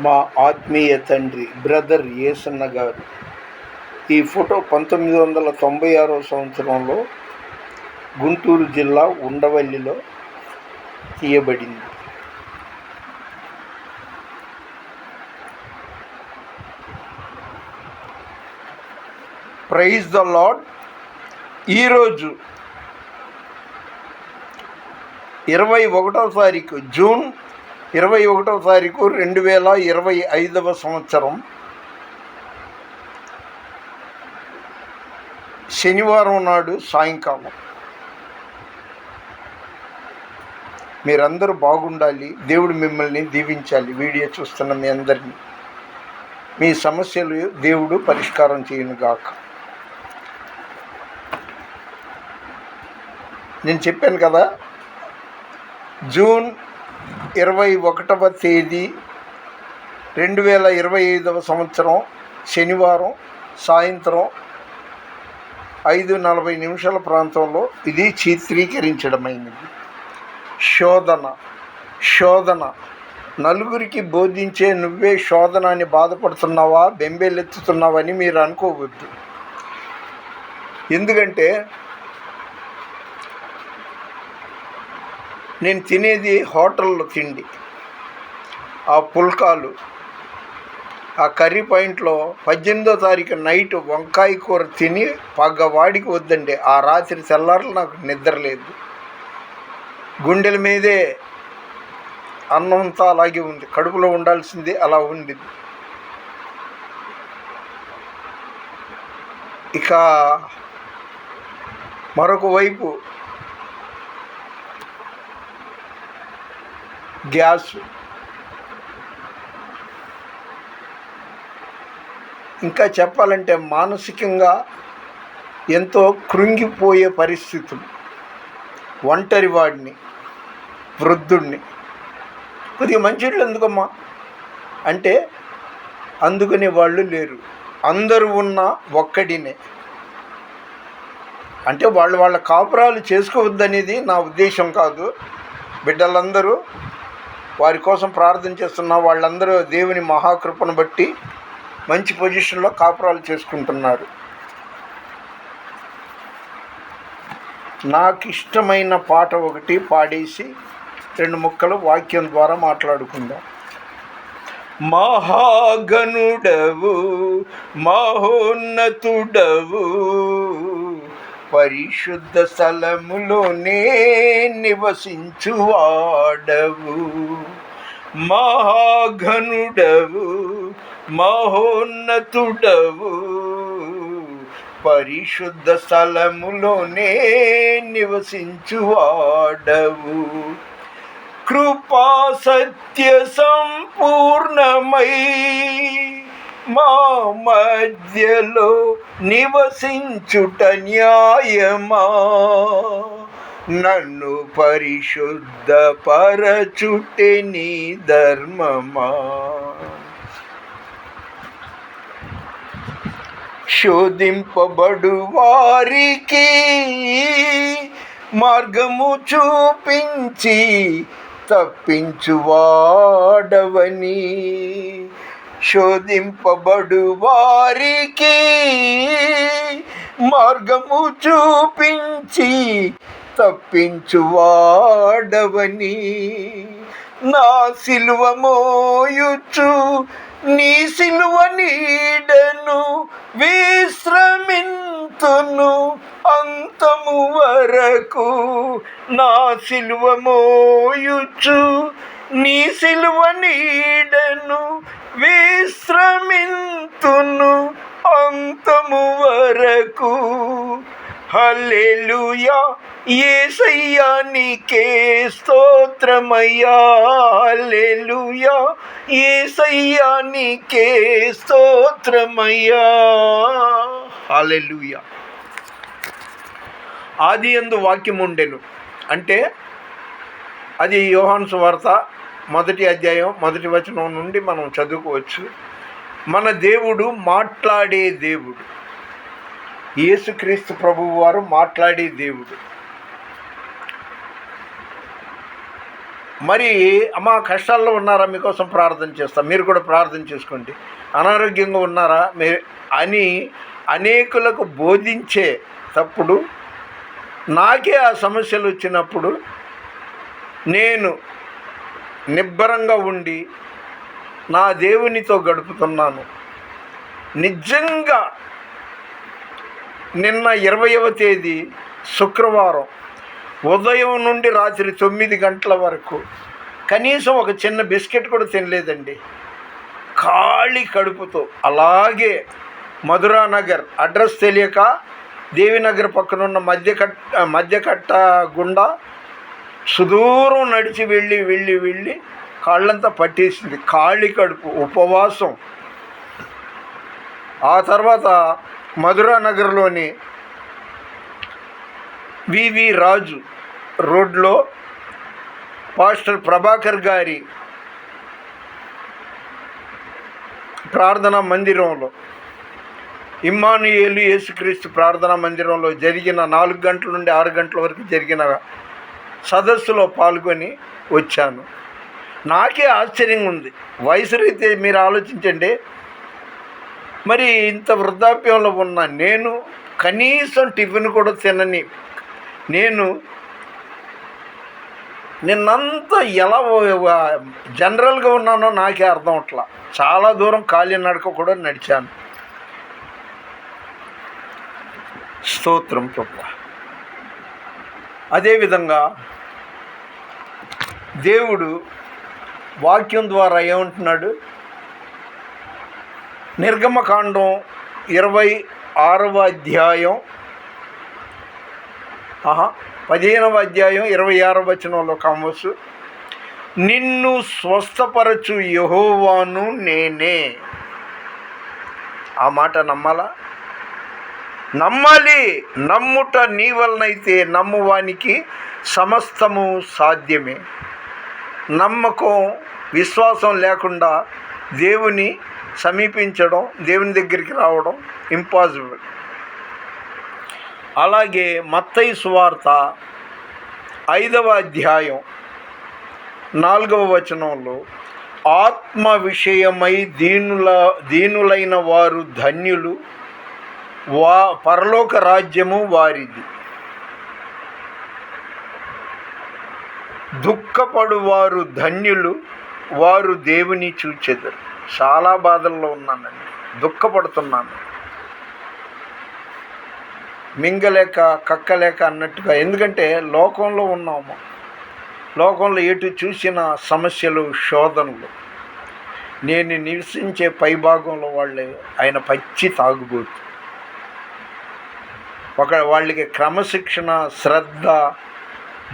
మా ఆత్మీయ తండ్రి బ్రదర్ యేసన్న గారు. ఈ ఫోటో 1996 సంవత్సరంలో గుంటూరు జిల్లా ఉండవల్లిలో తీయబడింది. Praise the Lord. ఈరోజు 21వ తారీఖు జూన్ 21వ తారీఖు 2025 సంవత్సరం శనివారం నాడు సాయంకాలం. మీరందరూ బాగుండాలి, దేవుడు మిమ్మల్ని దీవించాలి. వీడియో చూస్తున్న మీ అందరినీ, మీ సమస్యలు దేవుడు పరిష్కారం చేయనుగాక. నేను చెప్పాను కదా, జూన్ 21వ తేదీ 2025 సంవత్సరం శనివారం సాయంత్రం 5:40 ప్రాంతంలో ఇది చిత్రీకరించడమైనది. శోధన నలుగురికి బోధించే నువ్వే శోధన అని బాధపడుతున్నావా, బెంబేలెత్తుతున్నావని మీరు అనుకోవద్దు. ఎందుకంటే నేను తినేది హోటల్లో తిండి, ఆ పుల్కాలు, ఆ కర్రీ పాయింట్లో 18వ తారీఖు నైట్ వంకాయ కూర తిని పగ్గవాడికి వద్దండి. ఆ రాత్రి తెల్లారులు నాకు నిద్ర లేదు. గుండెల మీదే అన్నంతా అలాగే ఉంది, కడుపులో ఉండాల్సింది అలా ఉంది. ఇక మరొక వైపు గ్యాస్, ఇంకా చెప్పాలంటే మానసికంగా ఎంతో కృంగిపోయే పరిస్థితులు. ఒంటరి వాడిని, వృద్ధుడిని. కొద్దిగా మంచిళ్ళు ఎందుకమ్మా అంటే అందుకునే వాళ్ళు లేరు. అందరూ ఉన్న ఒక్కడినే. అంటే వాళ్ళ కాపురాలు చేసుకోవద్దనేది నా ఉద్దేశం కాదు. బిడ్డలందరూ వారి కోసం ప్రార్థన చేస్తున్న వాళ్ళందరూ దేవుని మహాకృపను బట్టి మంచి పొజిషన్లో కాపురాలు చేసుకుంటున్నారు. నాకు ఇష్టమైన పాట ఒకటి పాడేసి 2 ముక్కలు వాక్యం ద్వారా మాట్లాడుకుందాం. మహాగణుడవు, మహోన్నతుడవు, పరిశుద్ధ స్థలములోనే నివసించువాడవు. మహాగణుడవు, మహోన్నతుడవు, పరిశుద్ధ స్థలములోనే నివసించువాడవు. కృపా సత్య సంపూర్ణమై మా మధ్యలో నివసించుట న్యాయమా, నన్ను పరిశుద్ధ పరచుటే నీ ధర్మమా. శోధింపబడు వారికి మార్గము చూపించి తప్పించువాడవని, శోధింపబడు వారికి మార్గము చూపించి తప్పించువాడవని, నా సిలువ మోయుచు నీ సిలువ నీడను విశ్రమింతును అంతము వరకు. నా సిలువ మోయుచు నీ సిలువ నీడను విశ్రమింతును అంతము వరకు. హల్లెలూయా, యేసయ్యా నీకే స్తోత్రమయ్యా. హల్లెలూయా, యేసయ్యా నీకే స్తోత్రమయ్యా. హల్లెలూయా. ఆదియందు వాక్యం ఉండెను అంటే అది యోహాను సువార్త 1వ అధ్యాయం 1వ వచనం నుండి మనం చదువుకోవచ్చు. మన దేవుడు మాట్లాడే దేవుడు. యేసుక్రీస్తు ప్రభువు వారు మాట్లాడే దేవుడు. మరి అమ్మా కష్టాల్లో ఉన్నారా, మీకోసం ప్రార్థన చేస్తాం, మీరు కూడా ప్రార్థన చేసుకోండి, అనారోగ్యంగా ఉన్నారా మీరు అని అనేకులకు బోధించేటప్పుడు నాకే ఆ సమస్యలు వచ్చినప్పుడు నేను నిబ్బరంగా ఉండి నా దేవునితో గడుపుతున్నాను. నిజంగా నిన్న 20వ తేదీ శుక్రవారం ఉదయం నుండి రాత్రి 9 గంటల వరకు కనీసం ఒక చిన్న బిస్కెట్ కూడా తినలేదండి. ఖాళీ కడుపుతో అలాగే మధురానగర్ అడ్రస్ తెలియక దేవినగర్ పక్కనున్న మధ్యకట్ట గుండా సుదూరం నడిచి వెళ్ళి కాళ్ళంతా పట్టేసింది. ఖాళీ కడుపు ఉపవాసం. ఆ తర్వాత మధురానగర్లోని వివి రాజు రోడ్లో పాస్టర్ ప్రభాకర్ గారి ప్రార్థనా మందిరంలో, ఇమ్మానుయేలు యేసుక్రీస్తు ప్రార్థనా మందిరంలో జరిగిన 4 గంటల నుండి 6 గంటల వరకు జరిగిన సదస్సులో పాల్గొని వచ్చాను. నాకే ఆశ్చర్యంగా ఉంది. వయసు రీతి మీరు ఆలోచించండి, మరి ఇంత వృద్ధాప్యంలో ఉన్న నేను కనీసం టిఫిన్ కూడా తినని నేను నిన్నంతా ఎలా జనరల్గా ఉన్నానో నాకే అర్థం అవట్లా. చాలా దూరం కాలినడక కూడా నడిచాను. స్తోత్రం ప్రభువా. అదేవిధంగా దేవుడు వాక్యం ద్వారా ఏమంటున్నాడు? నిర్గమకాండం 26వ అధ్యాయం 15వ అధ్యాయం 26వ వచనంలో కామోసు, నిన్ను స్వస్థపరచు యెహోవాను నేనే. ఆ మాట నమ్మాలా? నమ్మాలి. నమ్ముట నీ వలనైతే నమ్మువానికి సమస్తము సాధ్యమే. నమ్మకం విశ్వాసం లేకుండా దేవుని సమీపించడం, దేవుని దగ్గరికి రావడం ఇంపాసిబుల్. అలాగే మత్తయి సువార్త 5వ అధ్యాయం 4వ వచనంలో, ఆత్మ విషయమై దీనులైన వారు ధన్యులు, పరలోక రాజ్యము వారిది. దుఃఖపడువారు ధన్యులు, వారు దేవుని చూచెదరు. చాలా బాధల్లో ఉన్నానండి, దుఃఖపడుతున్నాను, మింగలేక కక్కలేక అన్నట్టుగా. ఎందుకంటే లోకంలో ఉన్నాము, లోకంలో ఎటు చూసిన సమస్యలు, శోధనలు. నేను నివసించే పైభాగంలో వాళ్ళు ఆయన పచ్చి తాగుబోతు. వాళ్ళకి క్రమశిక్షణ, శ్రద్ధ,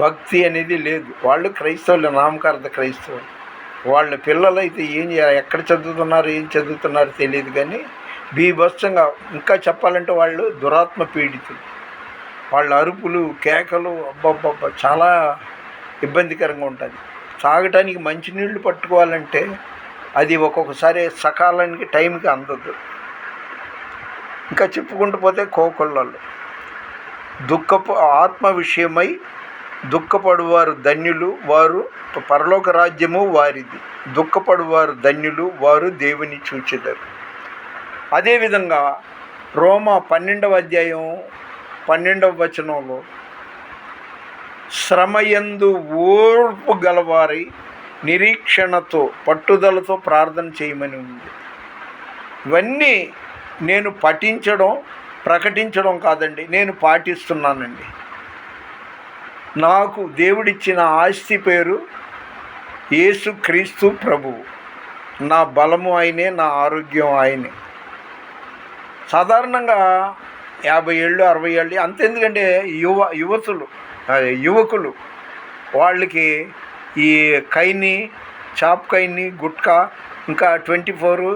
భక్తి అనేది లేదు. వాళ్ళు క్రైస్తవులు, నామకార్థ క్రైస్తవులు. వాళ్ళ పిల్లలు అయితే ఎక్కడ చదువుతున్నారు, ఏం చదువుతున్నారు తెలియదు, కానీ బీభత్సంగా, ఇంకా చెప్పాలంటే వాళ్ళు దురాత్మ పీడితులు. వాళ్ళ అరుపులు, కేకలు అబ్బబ్బబ్బ చాలా ఇబ్బందికరంగా ఉంటుంది. తాగటానికి మంచినీళ్ళు పట్టుకోవాలంటే అది ఒక్కొక్కసారి సకాలానికి టైంకి అందదు. ఇంకా చెప్పుకుంటూ పోతే కోకొల్లలు. ఆత్మ విషయమై దుఃఖపడువారు ధన్యులు, వారు పరలోక రాజ్యము వారిది. దుఃఖపడువారు ధన్యులు, వారు దేవుని చూచెదరు. అదేవిధంగా రోమా 12వ అధ్యాయం 12వ వచనంలో, శ్రమయందు ఓర్పు గలవారి నిరీక్షణతో పట్టుదలతో ప్రార్థన చేయమని ఉంది. ఇవన్నీ నేను పఠించడం, ప్రకటించడం కాదండి, నేను పాటిస్తున్నానండి. నాకు దేవుడిచ్చిన ఆస్తి పేరు యేసుక్రీస్తు ప్రభువు. నా బలము ఆయనే, నా ఆరోగ్యం ఆయనే. సాధారణంగా 50 ఏళ్ళు 60 ఏళ్ళు అంతెందుకంటే యువకులు వాళ్ళకి ఈ కైని, చాప్ కైని, గుట్కా, ఇంకా 24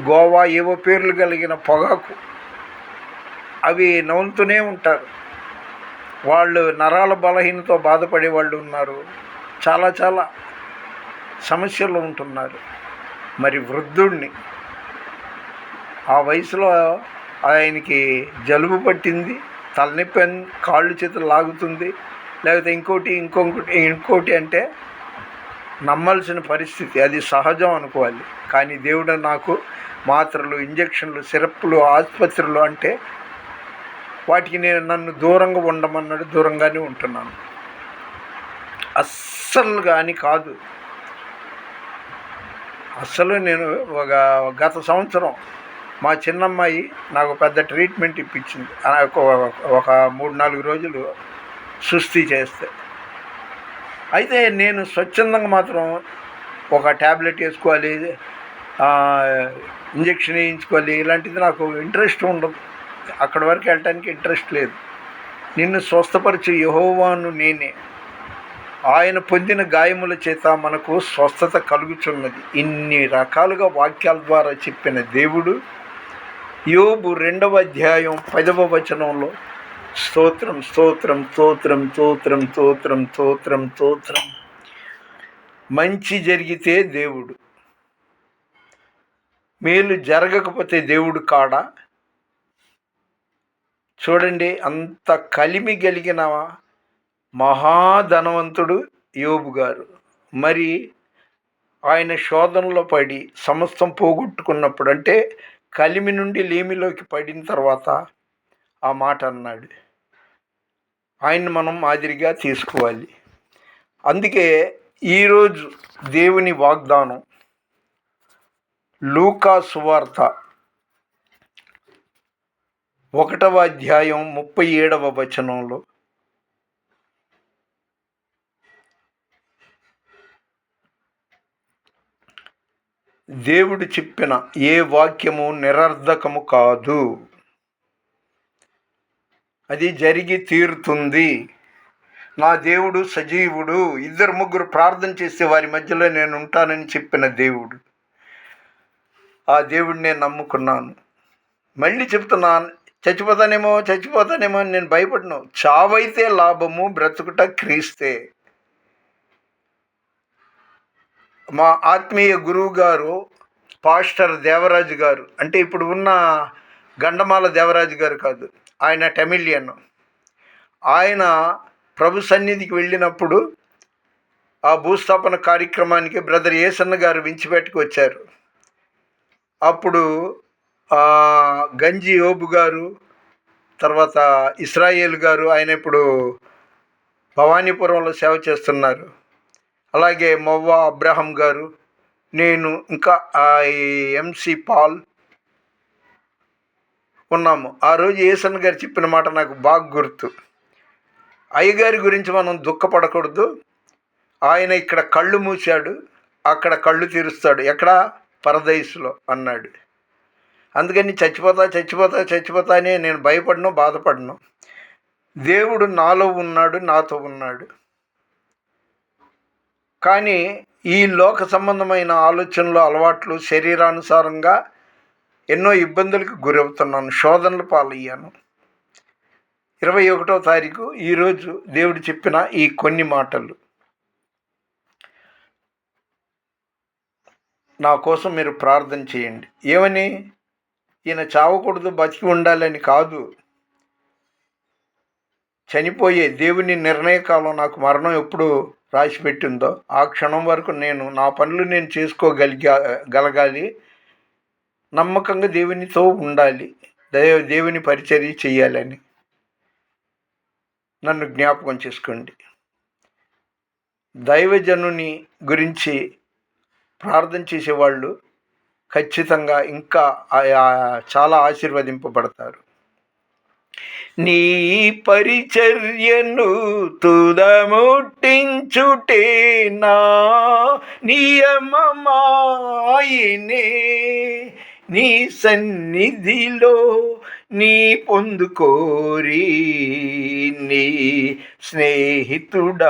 గోవా, ఏవో పేర్లు కలిగిన పొగాకు అవి నవ్వుతూనే ఉంటారు. వాళ్ళు నరాల బలహీనతో బాధపడే వాళ్ళు ఉన్నారు, చాలా చాలా సమస్యలు ఉంటున్నారు. మరి వృద్ధుడిని ఆ వయసులో ఆయనకి జలుబు పట్టింది, తలనొప్పి, కాళ్ళు చేతులు లాగుతుంది, లేకపోతే ఇంకోటి అంటే నమ్మాల్సిన పరిస్థితి, అది సహజం అనుకోవాలి. కానీ దేవుడు నాకు మాత్రలు, ఇంజక్షన్లు, సిరప్లు, ఆసుపత్రులు అంటే వాటికి నన్ను దూరంగా ఉండమన్నాడు. దూరంగానే ఉంటున్నాను. అస్సలు కానీ కాదు. అస్సలు నేను గత సంవత్సరం మా చిన్నమ్మాయి నాకు పెద్ద ట్రీట్మెంట్ ఇప్పించింది. ఒక 3-4 రోజులు సుస్థి చేస్తే. అయితే నేను స్వచ్ఛందంగా మాత్రం ఒక ట్యాబ్లెట్ వేసుకోవాలి, ఇంజక్షన్ వేయించుకోవాలి, ఇలాంటిది నాకు ఇంట్రెస్ట్ ఉండదు. అక్కడి వరకు వెళ్ళటానికి ఇంట్రెస్ట్ లేదు. నిన్ను స్వస్థపరిచే యెహోవాను నేనే, ఆయన పొందిన గాయముల చేత మనకు స్వస్థత కలుగుచున్నది. ఇన్ని రకాలుగా వాక్యాల ద్వారా చెప్పిన దేవుడు యోబు 2వ అధ్యాయం 10వ వచనంలో స్తోత్రం స్తోత్రం స్తోత్రం స్తోత్రం స్తోత్రం స్తోత్రం స్తోత్రం, మంచి జరిగితే దేవుడు, మేలు జరగకపోతే దేవుడు కాడా? చూడండి, అంత కలిమి కలిగిన మహాధనవంతుడు యోబు గారు. మరి ఆయన శోధనలో పడి సమస్తం పోగొట్టుకున్నప్పుడు, అంటే కలిమి నుండి లేమిలోకి పడిన తర్వాత ఆ మాట అన్నాడు. ఆయన్ని మనం మాదిరిగా తీసుకోవాలి. అందుకే ఈరోజు దేవుని వాగ్దానం లూకా సువార్త 1వ అధ్యాయం 37వ వచనంలో, దేవుడు చెప్పిన ఏ వాక్యము నిరర్ధకము కాదు, అది జరిగి తీరుతుంది. నా దేవుడు సజీవుడు. 2-3 ప్రార్థన చేస్తే వారి మధ్యలో నేను ఉంటానని చెప్పిన దేవుడు. ఆ దేవుడిని నేను నమ్ముకున్నాను. మళ్ళీ చెప్తున్నాను, చచ్చిపోతానేమో అని నేను భయపడను. చావైతే లాభము, బ్రతుకుట క్రీస్తే. మా ఆత్మీయ గురువు గారు పాస్టర్ దేవరాజు గారు, అంటే ఇప్పుడు ఉన్న గండమాల దేవరాజు గారు కాదు, ఆయన టమిలియన్. ఆయన ప్రభు సన్నిధికి వెళ్ళినప్పుడు ఆ భూస్థాపన కార్యక్రమానికి బ్రదర్ ఏసన్న గారు వించిపెట్టుకు వచ్చారు. అప్పుడు గంజి యోబు గారు, తర్వాత ఇస్రాయేల్ గారు, ఆయన ఇప్పుడు భవానీపురంలో సేవ చేస్తున్నారు. అలాగే మొవ్వా అబ్రహం గారు, నేను, ఇంకా ఎంసి పాల్ ఉన్నాము. ఆ రోజు ఏసన్న గారు చెప్పిన మాట నాకు బాగా గుర్తు. అయ్యగారి గురించి మనం దుఃఖపడకూడదు. ఆయన ఇక్కడ కళ్ళు మూశాడు, అక్కడ కళ్ళు తెరుస్తాడు. ఎక్కడ? పరదైసులో అన్నాడు. అందుకని చచ్చిపోతా అని నేను భయపడను, బాధపడను. దేవుడు నాలో ఉన్నాడు, నాతో ఉన్నాడు. కానీ ఈ లోక సంబంధమైన ఆలోచనలు, అలవాట్లు, శరీరానుసారంగా ఎన్నో ఇబ్బందులకు గురవుతున్నాను, శోధనలు పాలయ్యాను. 21వ తారీఖు ఈరోజు దేవుడు చెప్పిన ఈ కొన్ని మాటలు నా కోసం మీరు ప్రార్థన చేయండి. ఏమని? ఈయన చావకూడదు, బతికి ఉండాలని కాదు. చనిపోయే దేవుని నిర్ణయకాలం, నాకు మరణం ఎప్పుడు రాసిపెట్టిందో ఆ క్షణం వరకు నేను నా పనులు నేను చేసుకోగలగాలి, నమ్మకంగా దేవునితో ఉండాలి, దేవుని పరిచర్య చేయాలని నన్ను జ్ఞాపకం చేసుకోండి. దైవజనుని గురించి ప్రార్థన చేసేవాళ్ళు ఖచ్చితంగా ఇంకా చాలా ఆశీర్వదింపబడతారు. నీ పరిచర్యను తుదముట్టించుటే నా నియమమాయనే, నీ సన్నిధిలో నీ పొందుకోరి నీ స్నేహితుడానైతిని.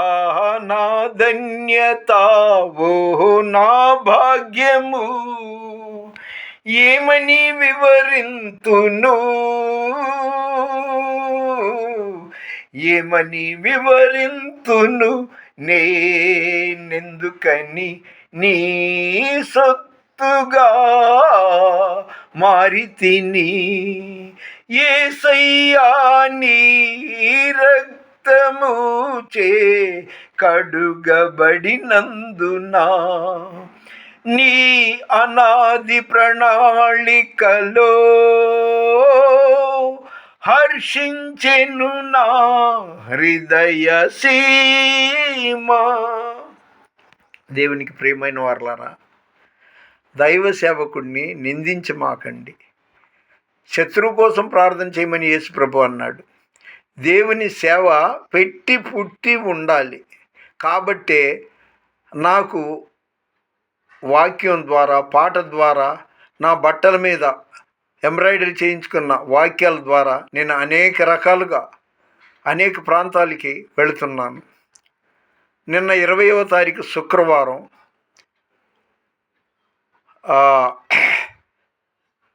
ఆహా నా ధన్యత, ఓహో నా భాగ్యము, ఏమని వివరింతును, ఏమని వివరింతును, నేనెందుకని నీ సొత్తుగా మారితిని. యేసయ్యా నీ రక్తము చే కడుగబడినందునా నీ అనాది ప్రణాళికలో హర్షించెను నా హృదయ సీమా. దేవునికి ప్రియమైన వారలారా, దైవ సేవకుడిని నిందించమాకండి. శత్రువు కోసం ప్రార్థన చేయమని యేసు ప్రభు అన్నాడు. దేవుని సేవ పెట్టి పుట్టి ఉండాలి. కాబట్టే నాకు వాక్యం ద్వారా, పాట ద్వారా, నా బట్టల మీద ఎంబ్రాయిడరీ చేయించుకున్న వాక్యాల ద్వారా నేను అనేక రకాలుగా అనేక ప్రాంతాలకి వెళుతున్నాను. నిన్న 20వ తారీఖు శుక్రవారం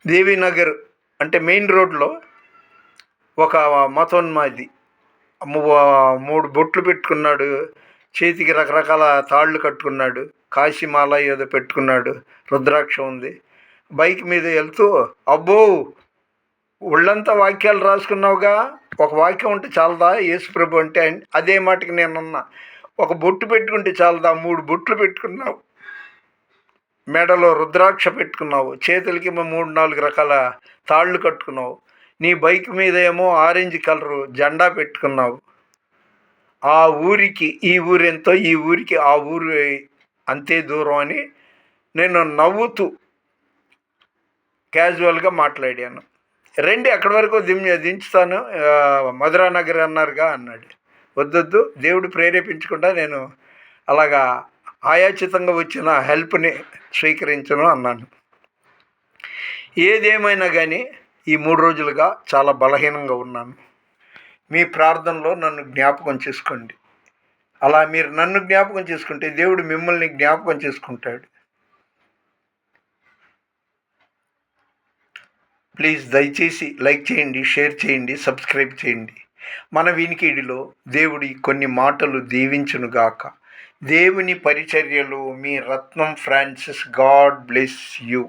దేవీనగర్ అంటే మెయిన్ రోడ్లో ఒక మతోన్మాది 3 బొట్లు పెట్టుకున్నాడు, చేతికి రకరకాల తాళ్ళు కట్టుకున్నాడు, కాశీమాల ఏదో పెట్టుకున్నాడు, రుద్రాక్ష ఉంది. బైక్ మీద వెళ్తూ, అబ్బో ఒళ్ళంతా వాక్యాలు రాసుకున్నావుగా, ఒక వాక్యం ఉంటే చాలదా యేసు ప్రభు అంటే? అదే మాటకి నేనన్నా, ఒక బొట్టు పెట్టుకుంటే చాలదా? 3 బొట్లు పెట్టుకున్నావు, మెడలో రుద్రాక్ష పెట్టుకున్నావు, చేతులకి 3-4 రకాల తాళ్ళు కట్టుకున్నావు, నీ బైక్ మీద ఏమో ఆరెంజ్ కలరు జెండా పెట్టుకున్నావు. ఆ ఊరికి ఈ ఊరెంతో, ఈ ఊరికి ఆ ఊరు అంతే దూరం అని నేను నవ్వుతూ క్యాజువల్గా మాట్లాడాను. రండి అక్కడి వరకు దించుతాను, మధురానగర్ అన్నారుగా అన్నాడు. వద్దొద్దు, దేవుడు ప్రేరేపించకుండా నేను అలాగా ఆయాచితంగా వచ్చిన హెల్ప్ని స్వీకరించను అన్నాను. ఏదేమైనా కానీ ఈ 3 రోజులుగా చాలా బలహీనంగా ఉన్నాను. మీ ప్రార్థనలో నన్ను జ్ఞాపకం చేసుకోండి. అలా మీరు నన్ను జ్ఞాపకం చేసుకుంటే దేవుడు మిమ్మల్ని జ్ఞాపకం చేసుకుంటాడు. ప్లీజ్ దయచేసి లైక్ చేయండి, షేర్ చేయండి, సబ్స్క్రైబ్ చేయండి. మన వినికిడిలో దేవుడి కొన్ని మాటలు దీవించునుగాక. దేవుని పరిచర్యలు మీ రత్నం ఫ్రాన్సిస్. God bless you.